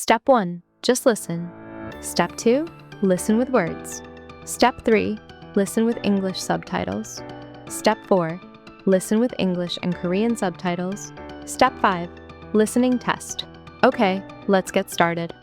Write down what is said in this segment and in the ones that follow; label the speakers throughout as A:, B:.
A: Step 1. Just listen. Step 2. Listen with words. Step 3. Listen with English subtitles. Step 4. Listen with English and Korean subtitles. Step 5. Listening test. Okay, let's get started.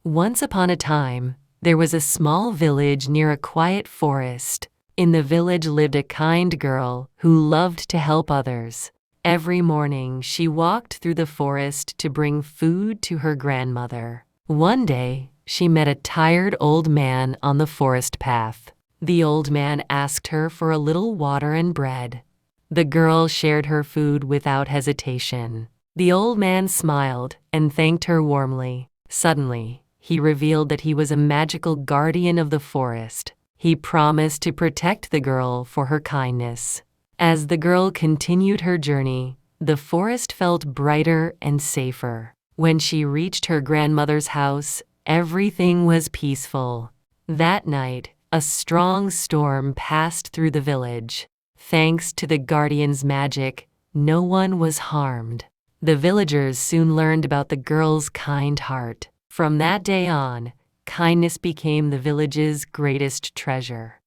B: Once upon a time, there was a small village near a quiet forest. In the village lived a kind girl who loved to help others. Every morning, she walked through the forest to bring food to her grandmother. One day, she met a tired old man on the forest path. The old man asked her for a little water and bread. The girl shared her food without hesitation. The old man smiled and thanked her warmly. Suddenly, he revealed that he was a magical guardian of the forest. He promised to protect the girl for her kindness. As the girl continued her journey, the forest felt brighter and safer. When she reached her grandmother's house, everything was peaceful. That night, a strong storm passed through the village. Thanks to the guardian's magic, no one was harmed. The villagers soon learned about the girl's kind heart. From that day on, kindness became the village's greatest treasure.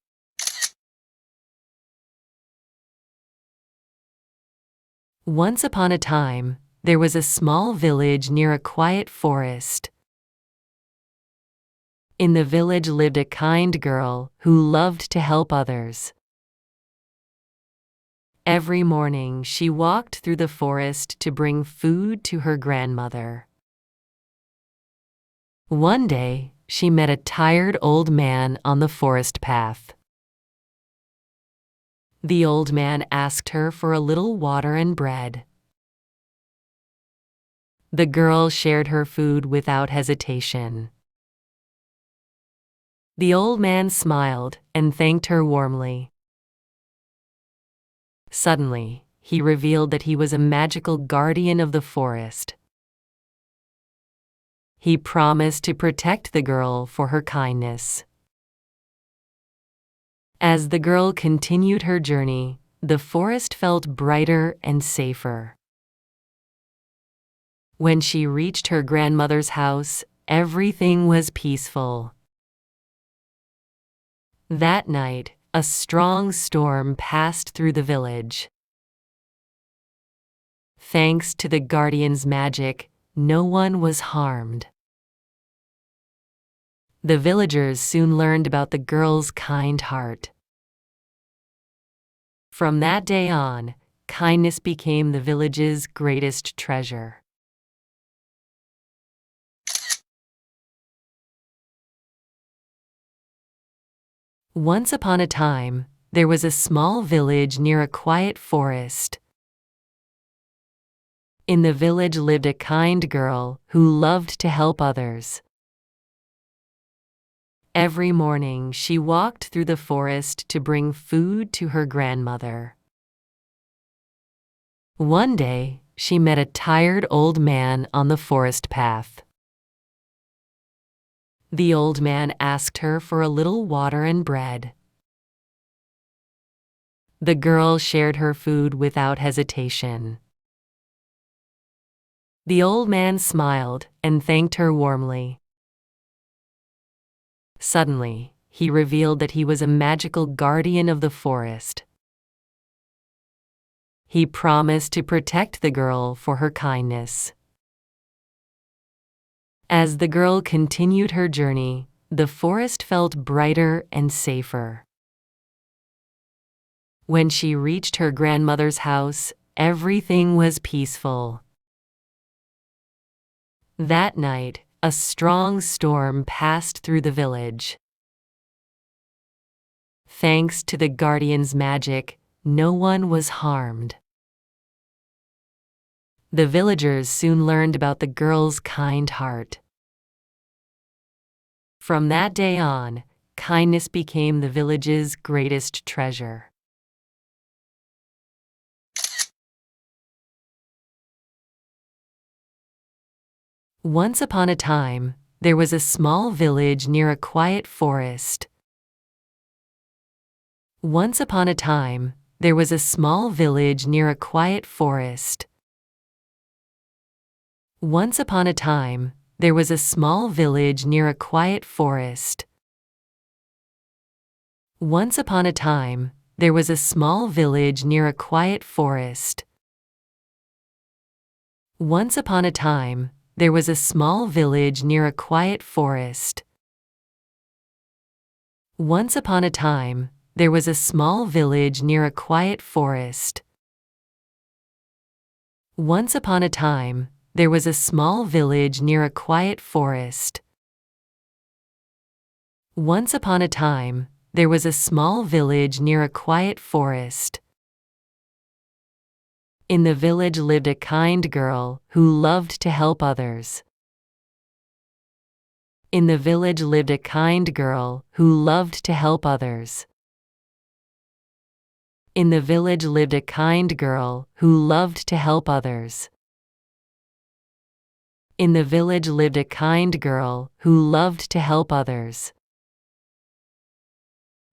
B: Once upon a time, there was a small village near a quiet forest. In the village lived a kind girl who loved to help others. Every morning, she walked through the forest to bring food to her grandmother. One day, she met a tired old man on the forest path. The old man asked her for a little water and bread. The girl shared her food without hesitation. The old man smiled and thanked her warmly. Suddenly, he revealed that he was a magical guardian of the forest. He promised to protect the girl for her kindness. As the girl continued her journey, the forest felt brighter and safer. When she reached her grandmother's house, everything was peaceful. That night, a strong storm passed through the village. Thanks to the guardian's magic, no one was harmed. The villagers soon learned about the girl's kind heart. From that day on, kindness became the village's greatest treasure. Once upon a time, there was a small village near a quiet forest. In the village lived a kind girl who loved to help others. Every morning, she walked through the forest to bring food to her grandmother. One day, she met a tired old man on the forest path. The old man asked her for a little water and bread. The girl shared her food without hesitation. The old man smiled and thanked her warmly. Suddenly, he revealed that he was a magical guardian of the forest. He promised to protect the girl for her kindness. As the girl continued her journey, the forest felt brighter and safer. When she reached her grandmother's house, everything was peaceful. That night, a strong storm passed through the village. Thanks to the guardian's magic, no one was harmed. The villagers soon learned about the girl's kind heart. From that day on, kindness became the village's greatest treasure. Once upon a time, there was a small village near a quiet forest. Once upon a time, there was a small village near a quiet forest. Once upon a time, there was a small village near a quiet forest. Once upon a time, there was a small village near a quiet forest. Once upon a time, there was a small village near a quiet forest. Once upon a time, there was a small village near a quiet forest. Once upon a time, there was a small village near a quiet forest. Once upon a time, there was a small village near a quiet forest. In the village lived a kind girl who loved to help others. In the village lived a kind girl who loved to help others. In the village lived a kind girl who loved to help others. In the village lived a kind girl who loved to help others.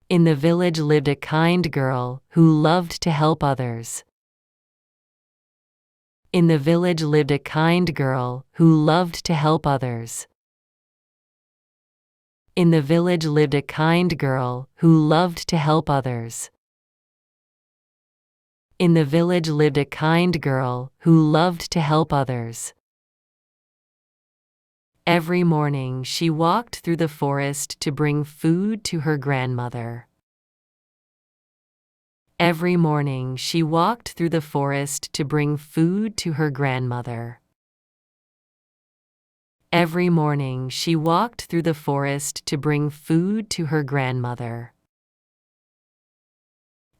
B: In the village lived a kind girl who loved to help others. In the village lived a kind girl who loved to help others. In the village lived a kind girl who loved to help others. In the village lived a kind girl who loved to help others. Every morning she walked through the forest to bring food to her grandmother. Every morning she walked through the forest to bring food to her grandmother. Every morning she walked through the forest to bring food to her grandmother.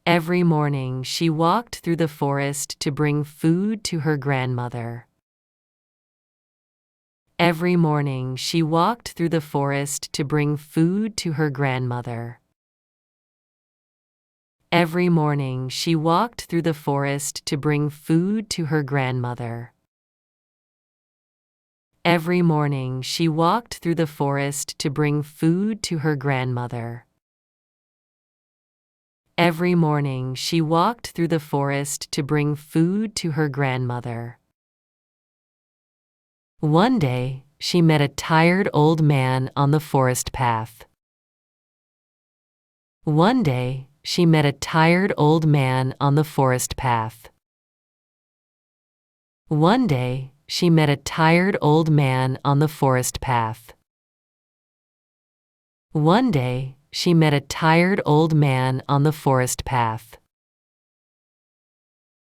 B: Every morning she walked through the forest to bring food to her grandmother. Every morning she walked through the forest to bring food to her grandmother. Every morning she walked through the forest to bring food to her grandmother. Every morning she walked through the forest to bring food to her grandmother. Every morning she walked through the forest to bring food to her grandmother. One day, she met a tired old man on the forest path. One day, she met a tired old man on the forest path. One day, she met a tired old man on the forest path. One day, she met a tired old man on the forest path.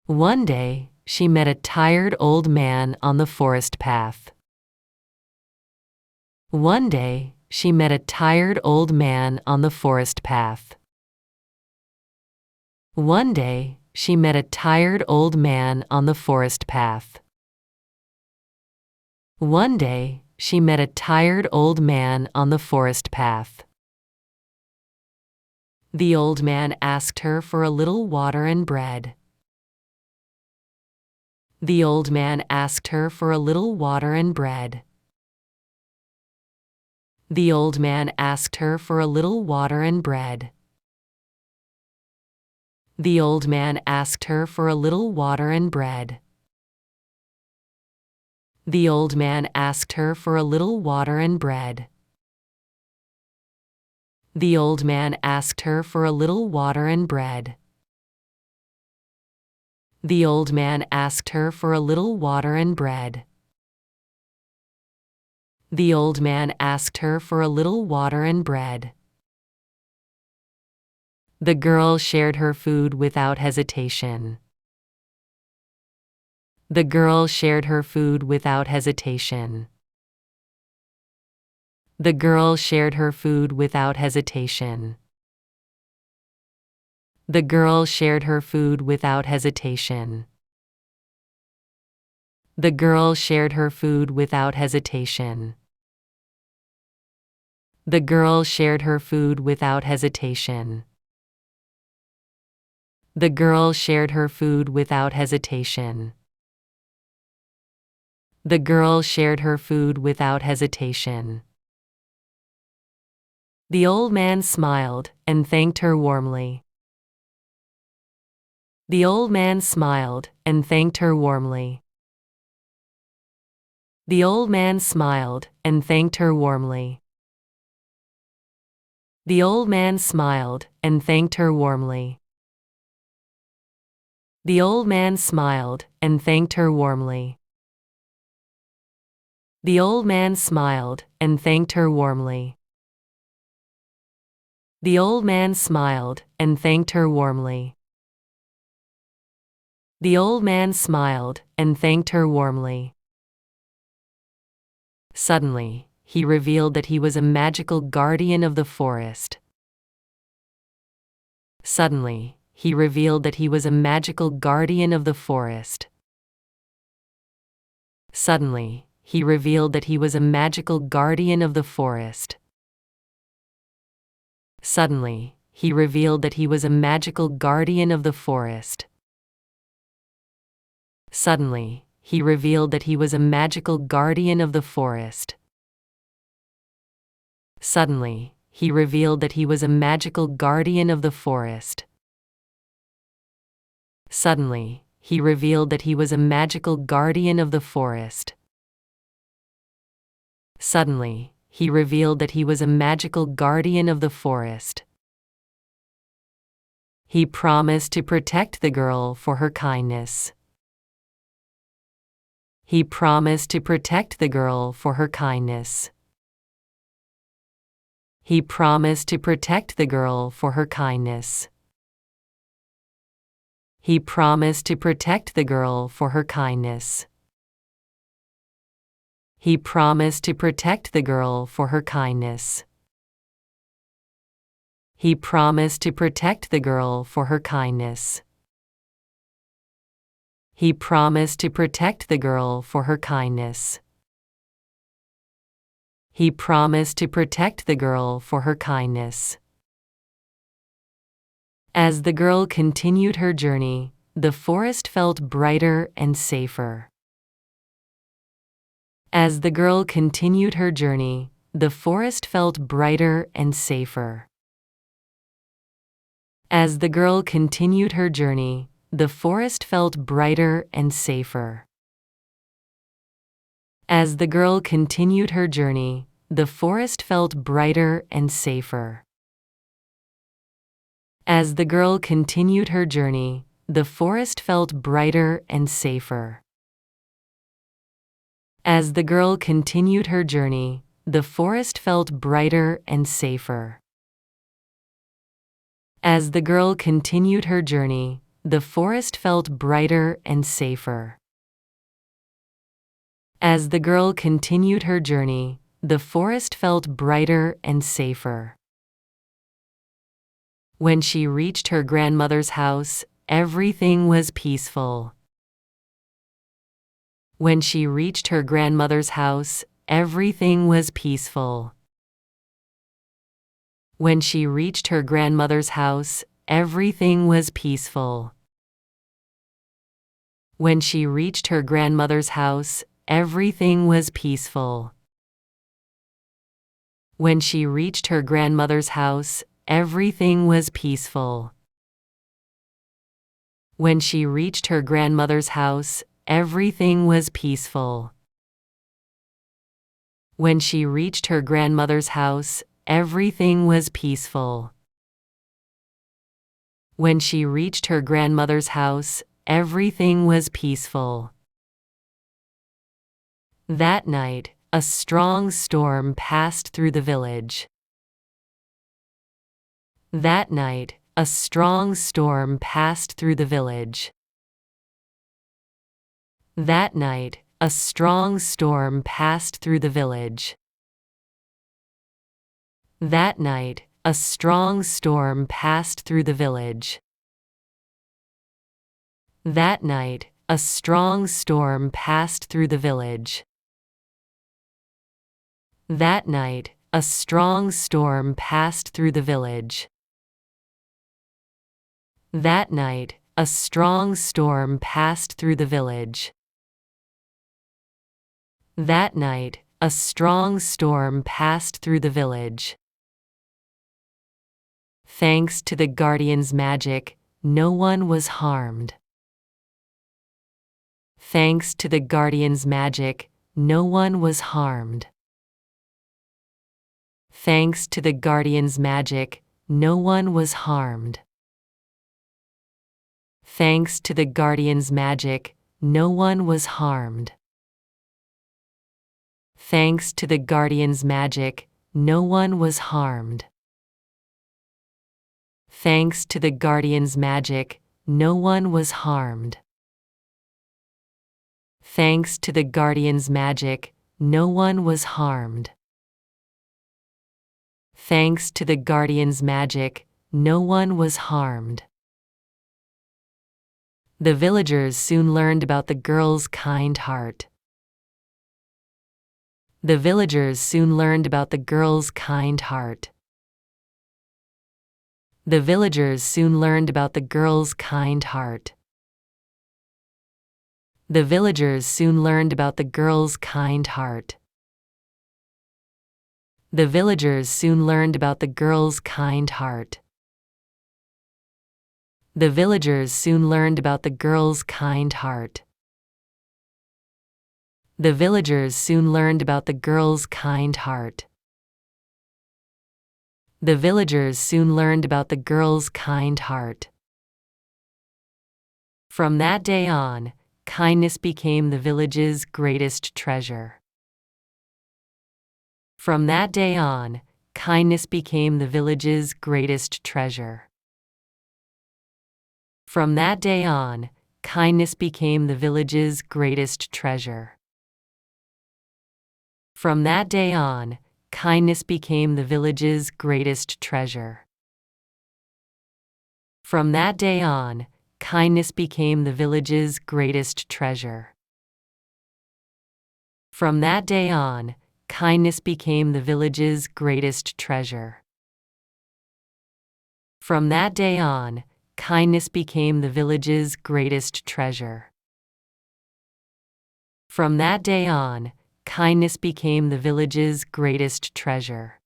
B: One day, she met a tired old man on the forest path. One day, she met a tired old man on the forest path. One day, she met a tired old man on the forest path. One day, she met a tired old man on the forest path. The old man asked her for a little water and bread. The old man asked her for a little water and bread. The old man asked her for a little water and bread. The old man asked her for a little water and bread. The old man asked her for a little water and bread. The old man asked her for a little water and bread. The old man asked her for a little water and bread. The old man asked her for a little water and bread. The girl shared her food without hesitation. The girl shared her food without hesitation. The girl shared her food without hesitation. The girl shared her food without hesitation. The girl shared her food without hesitation. The girl shared her food without hesitation. The girl shared her food without hesitation. The girl shared her food without hesitation. The old man smiled and thanked her warmly. The old man smiled and thanked her warmly. The old man smiled and thanked her warmly. The old man smiled and thanked her warmly. The old man smiled and thanked her warmly. The old man smiled and thanked her warmly. The old man smiled and thanked her warmly. The old man smiled and thanked her warmly. Suddenly, he revealed that he was a magical guardian of the forest. Suddenly, he revealed that he was a magical guardian of the forest. Suddenly, he revealed that he was a magical guardian of the forest. Suddenly, he revealed that he was a magical guardian of the forest. Suddenly, he revealed that he was a magical guardian of the forest. Suddenly, he revealed that he was a magical guardian of the forest. Suddenly, he revealed that he was a magical guardian of the forest. Suddenly, he revealed that he was a magical guardian of the forest. He promised to protect the girl for her kindness. He promised to protect the girl for her kindness. He promised to protect the girl for her kindness. He promised to protect the girl for her kindness. He promised to protect the girl for her kindness. He promised to protect the girl for her kindness. He promised to protect the girl for her kindness. He promised to protect the girl for her kindness. As the girl continued her journey, the forest felt brighter and safer. As the girl continued her journey, the forest felt brighter and safer. As the girl continued her journey, the forest felt brighter and safer. As the girl continued her journey, the forest felt brighter and safer. As the girl continued her journey, the forest felt brighter and safer. As the girl continued her journey, the forest felt brighter and safer. As the girl continued her journey, the forest felt brighter and safer. As the girl continued her journey, the forest felt brighter and safer. When she reached her grandmother's house, everything was peaceful. When she reached her grandmother's house, everything was peaceful. When she reached her grandmother's house, everything was peaceful. When she reached her grandmother's house, everything was peaceful. When she reached her grandmother's house, everything was peaceful. When she reached her grandmother's house, everything was peaceful. When she reached her grandmother's house, everything was peaceful. When she reached her grandmother's house, everything was peaceful. That night, a strong storm passed through the village. That night, a strong storm passed through the village. That night, a strong storm passed through the village. That night, a strong storm passed through the village. That night, a strong storm passed through the village. That night, a strong storm passed through the village. That night, a strong storm passed through the village. That night, a strong storm passed through the village. Thanks to the guardian's magic, no one was harmed. Thanks to the guardian's magic, no one was harmed. Thanks to the guardian's magic, no one was harmed. Thanks to the guardian's magic, no one was harmed. Thanks to the guardian's magic, no one was harmed. Thanks to the guardian's magic, no one was harmed. Thanks to the guardian's magic, no one was harmed. Thanks to the guardian's magic, no one was harmed. The villagers soon learned about the girl's kind heart. The villagers soon learned about the girl's kind heart. The villagers soon learned about the girl's kind heart. The villagers soon learned about the girl's kind heart. The villagers soon learned about the girl's kind heart. The villagers soon learned about the girl's kind heart. The villagers soon learned about the girl's kind heart. The villagers soon learned about the girl's kind heart. From that day on, kindness became the village's greatest treasure. From that day on, kindness became the village's greatest treasure. From that day on, kindness became the village's greatest treasure. From that day on, kindness became the village's greatest treasure. From that day on, kindness became the village's greatest treasure. From that day on, kindness became the village's greatest treasure. From that day on, kindness became the village's greatest treasure. From that day on, kindness became the village's greatest treasure.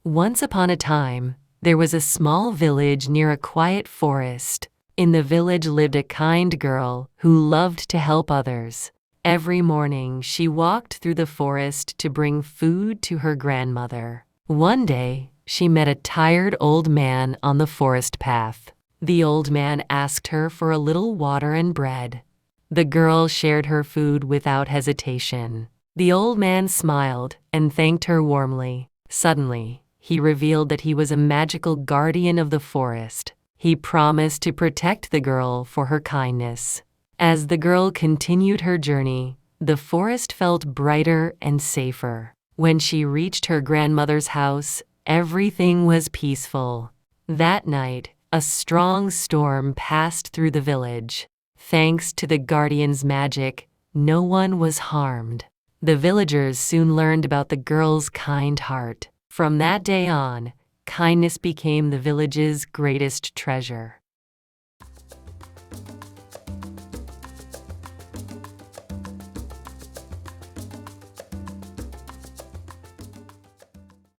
B: Once upon a time, there was a small village near a quiet forest. In the village lived a kind girl who loved to help others. Every morning she walked through the forest to bring food to her grandmother. One day, she met a tired old man on the forest path. The old man asked her for a little water and bread. The girl shared her food without hesitation. The old man smiled and thanked her warmly. Suddenly, he revealed that he was a magical guardian of the forest. He promised to protect the girl for her kindness. As the girl continued her journey, the forest felt brighter and safer. When she reached her grandmother's house, everything was peaceful. That night, a strong storm passed through the village. Thanks to the guardian's magic, no one was harmed. The villagers soon learned about the girl's kind heart. From that day on, kindness became the village's greatest treasure.